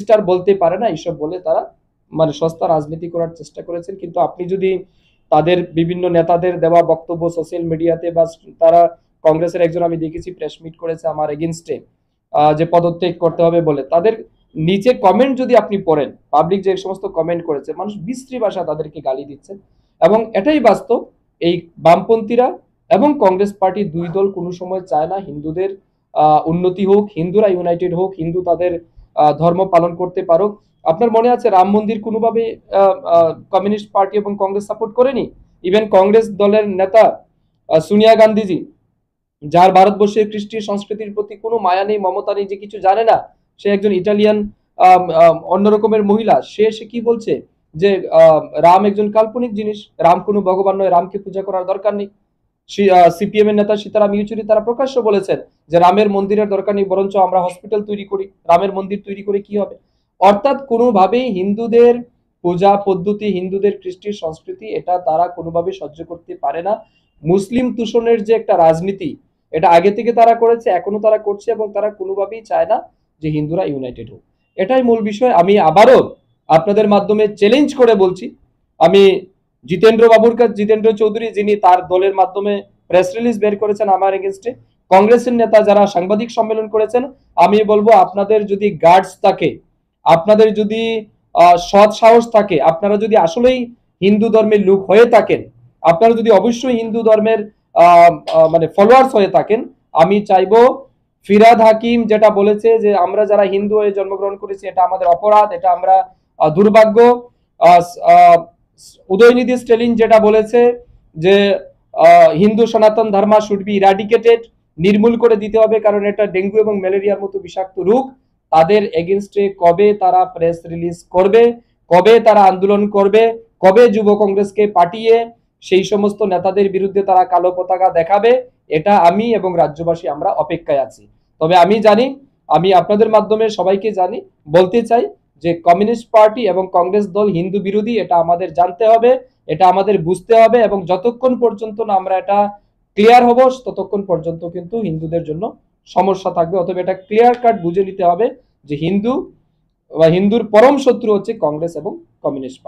Star বলতে পারে না, এইসব বলে তারা মানে সস্তা রাজনীতি করার চেষ্টা করেছেন। কিন্তু আপনি যদি তাদের বিভিন্ন নেতাদের দেওয়া বক্তব্য সোশ্যাল মিডিয়াতে বা তারা কংগ্রেসের একজন আমি দেখেছি প্রেস মিট করেছে আমার এগেনস্টে, যে পদত্যাগ করতে হবে বলে, তাদের নিচে কমেন্ট যদি আপনি পড়েন, পাবলিক যে সমস্ত কমেন্ট করেছে, মানুষ বিশ্রী ভাষা তাদেরকে গালি দিচ্ছেন। এবং এটাই বাস্তব, এই বামপন্থীরা এবং কংগ্রেস পার্টি দুই দল কোনো সময় চায় না হিন্দুদের উন্নতি হোক, হিন্দুরা ইউনাইটেড হোক, হিন্দু তাদের ধর্ম পালন করতে পারুক। আপনার মনে আছে রাম মন্দির কোনোভাবে কমিউনিস্ট পার্টি এবং কংগ্রেস সাপোর্ট করেনি। ইভেন কংগ্রেস দলের নেতা সোনিয়া গান্ধীজি, যার ভারতবর্ষের খ্রিস্টীয় সংস্কৃতির প্রতি কোনো মায়া নেই, মমতা নেই, যে কিছু জানে না, সে একজন ইটালিয়ান অন্যরকমের মহিলা, সে কি বলছে যে রাম একজন কাল্পনিক জিনিস, রাম কোনো ভগবান নয়, রামকে পূজা করার দরকার নেই। সিপিএম এর নেতা সীতারাম ইয়েচুরি তারা প্রকাশ্য বলেছেন যে রামের মন্দিরের দরকার নেই, বরঞ্চ আমরা হসপিটাল তৈরি করি, রামের মন্দির তৈরি করে কি হবে। অর্থাৎ কোনোভাবেই হিন্দুদের পূজা পদ্ধতি, হিন্দুদের খ্রিস্টীয় সংস্কৃতি, এটা তারা কোনোভাবে সহ্য করতে পারে না। মুসলিম তুষণের যে একটা রাজনীতি, এটা আগে থেকে তারা করেছে, এখনো তারা করছে, এবং তারা কোনোভাবেই চায় না যে হিন্দুরা ইউনাইটেড হোক। এটাই মূল বিষয়। আমি আবারও আপনাদের মাধ্যমে চ্যালেঞ্জ করে বলছি, আমি জিতেন্দ্র চৌধুরী, যিনি তার দলের মাধ্যমে প্রেস রিলিজ বের করেছেন আমার এগেনস্টে, কংগ্রেসের নেতা যারা সাংবাদিক সম্মেলন করেছেন, আমি বলবো আপনাদের যদি গার্ডস থাকে, আপনাদের যদি সৎ সাহস থাকে, আপনারা যদি আসলেই হিন্দু ধর্মের লোক হয়ে থাকেন, আপনারা যদি অবশ্যই হিন্দু ধর্মের মানে ফলোয়ার্স হয়ে থাকেন, আমি চাইবো ফিরাদ হাকিম যেটা বলেছে যে আমরা যারা হিন্দু হয়ে জন্মগ্রহণ করেছি এটা আমাদের অপরাধ, এটা আমরা দুর্ভাগ্য। উদয়নিধি স্টেলিন যেটা বলেছে যে হিন্দু সনাতন ধর্ম শুড বি ইরাডিকেটেড, নির্মূল করে দিতে হবে, কারণ এটা ডেঙ্গু এবং ম্যালেরিয়ার মতো বিষাক্ত রোগ। তাদের এগেনস্টে কবে তারা প্রেস রিলিজ করবে, কবে তারা আন্দোলন করবে, কবে যুব কংগ্রেসকে পাঠিয়ে সেই সমস্ত নেতাদের বিরুদ্ধে তারা কালো পতাকা দেখাবে, এটা আমি এবং রাজ্যবাসী আমরা অপেক্ষায় আছি। তবে আমি জানি, আমি আপনাদের মাধ্যমে সবাইকে জানি বলতে চাই যে কমিউনিস্ট পার্টি এবং কংগ্রেস দল হিন্দু বিরোধী, এটা আমাদের জানতে হবে, এটা আমাদের বুঝতে হবে, এবং যতক্ষণ পর্যন্ত না আমরা এটা ক্লিয়ার হব ততক্ষণ পর্যন্ত কিন্তু হিন্দুদের জন্য সমস্যা থাকবে। অতএব এটা ক্লিয়ার কাট বুঝে নিতে হবে যে হিন্দুর পরম শত্রু হচ্ছে কংগ্রেস এবং কমিউনিস্ট পার্টি।